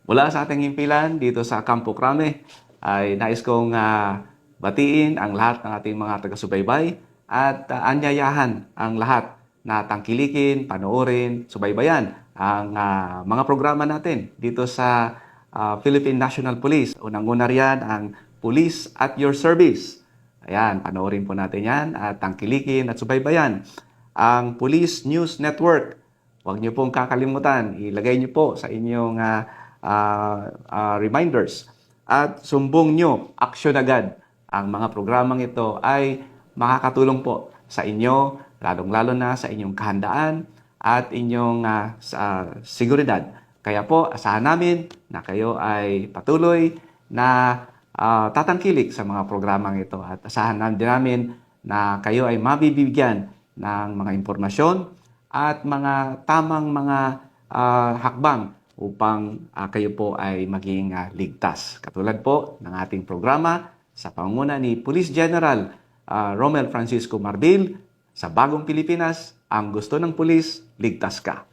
Mula sa ating himpilan dito sa Campo Crame ay nais kong batiin ang lahat ng ating mga taga-subaybay at anyayahan ang lahat na tangkilikin, panoorin, subaybayan ang mga programa natin dito sa Philippine National Police. Unang-una riyan ang Police at Your Service. Ayan, panoorin po natin yan at tangkilikin at subaybayan ang Police News Network. Huwag niyo pong kakalimutan, ilagay niyo po sa inyong reminders at sumbong nyo, aksyon agad. Ang mga programang ito ay makakatulong po sa inyo, lalong-lalo na sa inyong kahandaan at inyong seguridad. Kaya po, asahan namin na kayo ay patuloy na tatangkilik sa mga programang ito at asahan namin na kayo ay mabibigyan ng mga impormasyon at mga tamang mga hakbang upang kayo po ay maging ligtas. Katulad po ng ating programa sa pangunguna ni Police General Romel Francisco Marbil sa Bagong Pilipinas, ang gusto ng pulis, ligtas ka.